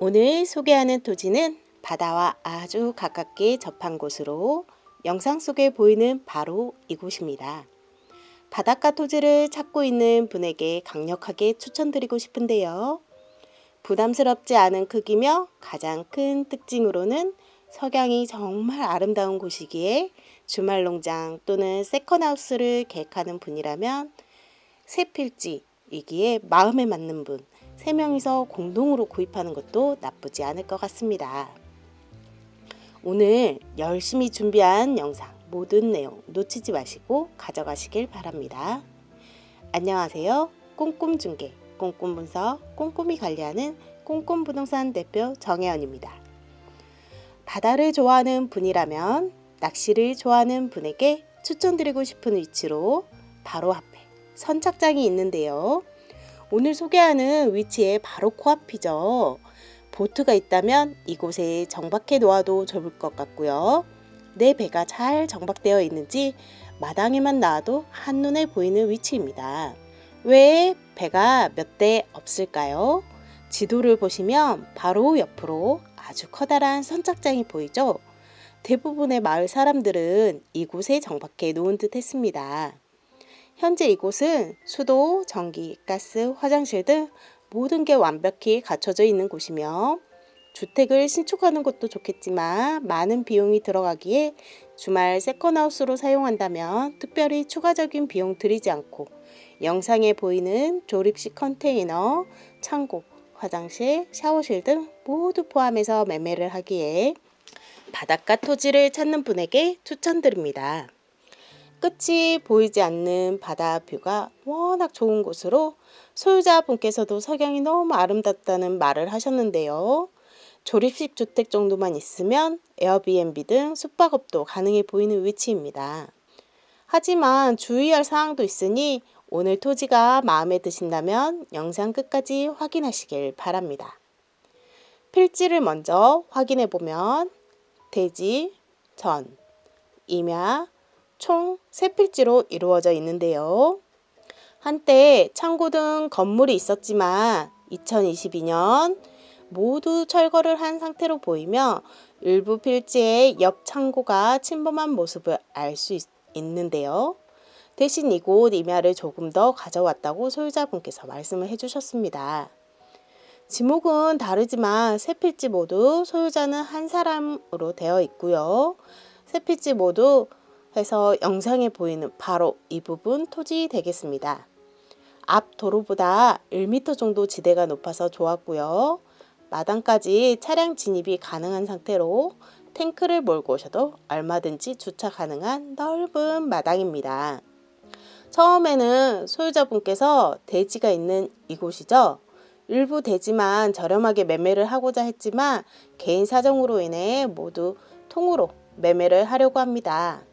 오늘 소개하는 토지는 바다와 아주 가깝게 접한 곳으로 영상 속에 보이는 바로 이곳입니다. 바닷가 토지를 찾고 있는 분에게 강력하게 추천드리고 싶은데요. 부담스럽지 않은 크기며 가장 큰 특징으로는 석양이 정말 아름다운 곳이기에 주말 농장 또는 세컨하우스를 계획하는 분이라면 새 필지이기에 마음에 맞는 분 3명이서 공동으로 구입하는 것도 나쁘지 않을 것 같습니다. 오늘 열심히 준비한 영상 모든 내용 놓치지 마시고 가져가시길 바랍니다. 안녕하세요. 꼼꼼중개, 꼼꼼분석, 꼼꼼히 관리하는 꼼꼼부동산 대표 정혜원입니다. 바다를 좋아하는 분이라면 낚시를 좋아하는 분에게 추천드리고 싶은 위치로 바로 앞에 선착장이 있는데요. 오늘 소개하는 위치에 바로 코앞이죠. 보트가 있다면 이곳에 정박해 놓아도 좋을 것 같고요. 내 배가 잘 정박되어 있는지 마당에만 나와도 한눈에 보이는 위치입니다. 왜 배가 몇 대 없을까요? 지도를 보시면 바로 옆으로 아주 커다란 선착장이 보이죠? 대부분의 마을 사람들은 이곳에 정박해 놓은 듯 했습니다. 현재 이곳은 수도, 전기, 가스, 화장실 등 모든 게 완벽히 갖춰져 있는 곳이며 주택을 신축하는 것도 좋겠지만 많은 비용이 들어가기에 주말 세컨하우스로 사용한다면 특별히 추가적인 비용 들이지 않고 영상에 보이는 조립식 컨테이너, 창고, 화장실, 샤워실 등 모두 포함해서 매매를 하기에 바닷가 토지를 찾는 분에게 추천드립니다. 끝이 보이지 않는 바다 뷰가 워낙 좋은 곳으로 소유자분께서도 석양이 너무 아름답다는 말을 하셨는데요. 조립식 주택 정도만 있으면 에어비앤비 등 숙박업도 가능해 보이는 위치입니다. 하지만 주의할 사항도 있으니 오늘 토지가 마음에 드신다면 영상 끝까지 확인하시길 바랍니다. 필지를 먼저 확인해 보면 대지, 전, 임야, 총 3필지로 이루어져 있는데요. 한때 창고 등 건물이 있었지만 2022년 모두 철거를 한 상태로 보이며 일부 필지의 옆 창고가 침범한 모습을 알 수 있는데요. 대신 이곳 임야를 조금 더 가져왔다고 소유자분께서 말씀을 해주셨습니다. 지목은 다르지만 3필지 모두 소유자는 한 사람으로 되어 있고요. 3필지 모두 해서 영상에 보이는 바로 이 부분 토지 되겠습니다. 앞 도로보다 1m 정도 지대가 높아서 좋았고요. 마당까지 차량 진입이 가능한 상태로 탱크를 몰고 오셔도 얼마든지 주차 가능한 넓은 마당입니다. 처음에는 소유자분께서 대지가 있는 이곳이죠. 일부 대지만 저렴하게 매매를 하고자 했지만 개인 사정으로 인해 모두 통으로 매매를 하려고 합니다.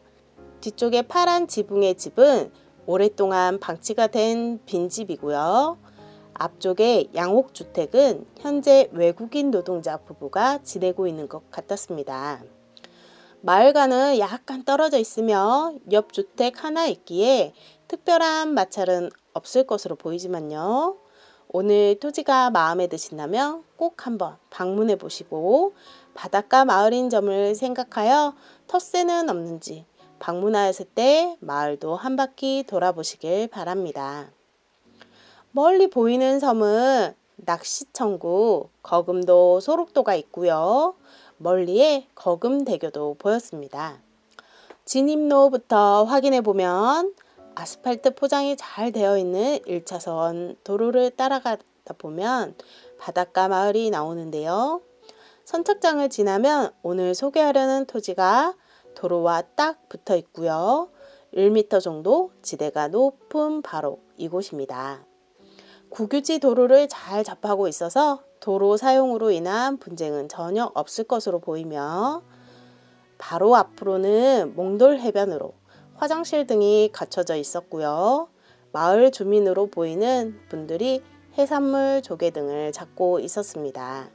뒤쪽에 파란 지붕의 집은 오랫동안 방치가 된 빈집이고요. 앞쪽에 양옥주택은 현재 외국인 노동자 부부가 지내고 있는 것 같았습니다. 마을과는 약간 떨어져 있으며 옆 주택 하나 있기에 특별한 마찰은 없을 것으로 보이지만요. 오늘 토지가 마음에 드신다면 꼭 한번 방문해 보시고 바닷가 마을인 점을 생각하여 텃세는 없는지 방문하였을 때 마을도 한 바퀴 돌아보시길 바랍니다. 멀리 보이는 섬은 낚시천구, 거금도 소록도가 있고요. 멀리에 거금대교도 보였습니다. 진입로부터 확인해 보면 아스팔트 포장이 잘 되어 있는 1차선 도로를 따라가다 보면 바닷가 마을이 나오는데요. 선착장을 지나면 오늘 소개하려는 토지가 도로와 딱 붙어 있고요. 1m 정도 지대가 높은 바로 이곳입니다. 국유지 도로를 잘 접하고 있어서 도로 사용으로 인한 분쟁은 전혀 없을 것으로 보이며 바로 앞으로는 몽돌 해변으로 화장실 등이 갖춰져 있었고요. 마을 주민으로 보이는 분들이 해산물 조개 등을 잡고 있었습니다.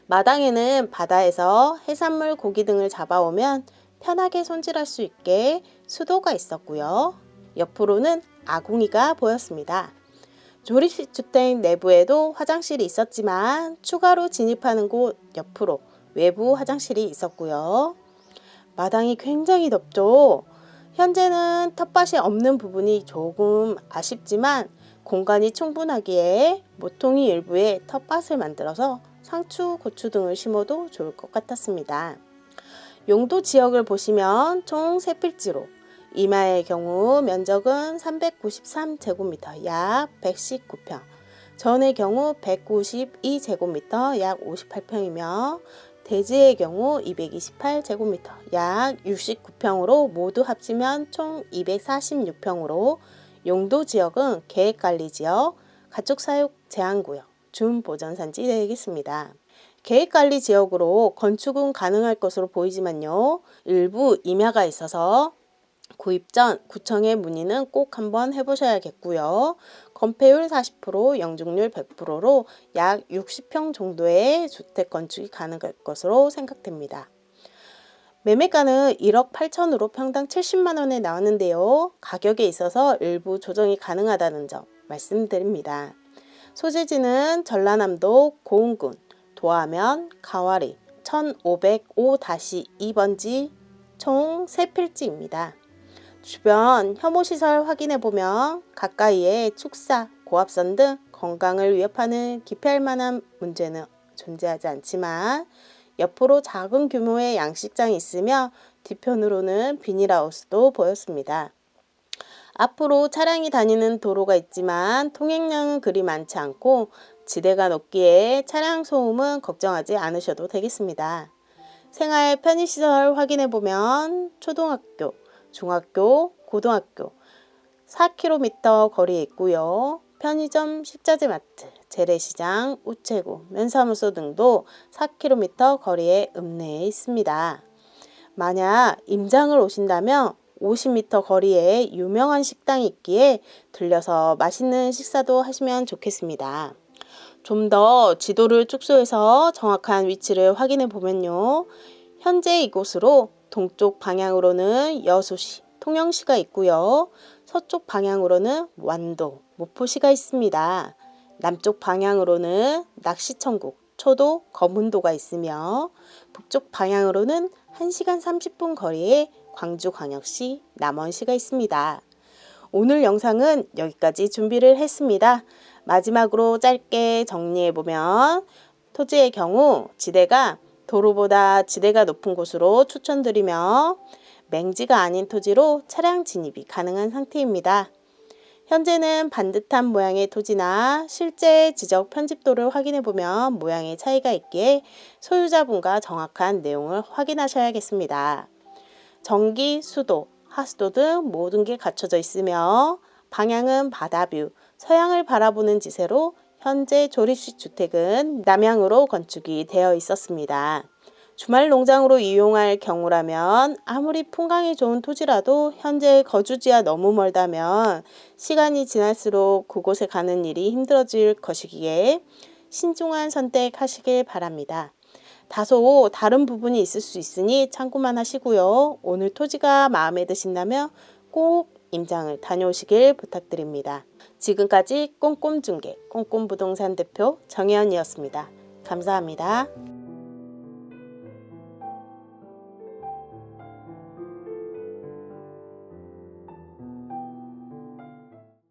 마당에는 바다에서 해산물 고기 등을 잡아오면 편하게 손질할 수 있게 수도가 있었고요. 옆으로는 아궁이가 보였습니다. 조립식 주택 내부에도 화장실이 있었지만 추가로 진입하는 곳 옆으로 외부 화장실이 있었고요. 마당이 굉장히 넓죠. 현재는 텃밭이 없는 부분이 조금 아쉽지만 공간이 충분하기에 모퉁이 일부에 텃밭을 만들어서 상추, 고추 등을 심어도 좋을 것 같았습니다. 용도 지역을 보시면 총 3필지로 이마의 경우 면적은 393제곱미터 약 119평, 전의 경우 192제곱미터 약 58평이며 대지의 경우 228제곱미터 약 69평으로 모두 합치면 총 246평으로 용도 지역은 계획관리지역, 가축사육 제한구역, 준보전산지 되겠습니다. 계획관리지역으로 건축은 가능할 것으로 보이지만요. 일부 임야가 있어서 구입 전 구청에 문의는 꼭 한번 해보셔야겠고요. 건폐율 40%, 영중률 100%로 약 60평 정도의 주택 건축이 가능할 것으로 생각됩니다. 매매가는 1억 8천으로 평당 70만원에 나왔는데요. 가격에 있어서 일부 조정이 가능하다는 점 말씀드립니다. 소재지는 전라남도 고흥군 도하면 가와리 1505-2번지 총 3필지입니다. 주변 혐오시설 확인해보면 가까이에 축사, 고압선 등 건강을 위협하는 기피할 만한 문제는 존재하지 않지만 옆으로 작은 규모의 양식장이 있으며 뒤편으로는 비닐하우스도 보였습니다. 앞으로 차량이 다니는 도로가 있지만 통행량은 그리 많지 않고 지대가 높기에 차량 소음은 걱정하지 않으셔도 되겠습니다. 생활 편의시설 확인해보면 초등학교, 중학교, 고등학교 4km 거리에 있고요. 편의점, 식자재 마트, 재래시장, 우체국, 면사무소 등도 4km 거리에 읍내에 있습니다. 만약 임장을 오신다면 50m 거리에 유명한 식당이 있기에 들려서 맛있는 식사도 하시면 좋겠습니다. 좀 더 지도를 축소해서 정확한 위치를 확인해 보면요. 현재 이곳으로 동쪽 방향으로는 여수시, 통영시가 있고요. 서쪽 방향으로는 완도, 목포시가 있습니다. 남쪽 방향으로는 낚시천국, 초도, 거문도가 있으며 북쪽 방향으로는 1시간 30분 거리에 광주광역시, 남원시가 있습니다. 오늘 영상은 여기까지 준비를 했습니다. 마지막으로 짧게 정리해보면 토지의 경우 지대가 도로보다 지대가 높은 곳으로 추천드리며 맹지가 아닌 토지로 차량 진입이 가능한 상태입니다. 현재는 반듯한 모양의 토지나 실제 지적 편집도를 확인해보면 모양의 차이가 있기에 소유자분과 정확한 내용을 확인하셔야겠습니다. 전기, 수도, 하수도 등 모든 게 갖춰져 있으며 방향은 바다뷰, 서양을 바라보는 지세로 현재 조립식 주택은 남향으로 건축이 되어 있었습니다. 주말 농장으로 이용할 경우라면 아무리 풍광이 좋은 토지라도 현재 거주지와 너무 멀다면 시간이 지날수록 그곳에 가는 일이 힘들어질 것이기에 신중한 선택하시길 바랍니다. 다소 다른 부분이 있을 수 있으니 참고만 하시고요. 오늘 토지가 마음에 드신다면 꼭 임장을 다녀오시길 부탁드립니다. 지금까지 꼼꼼중개 꼼꼼부동산 대표 정혜연이었습니다. 감사합니다.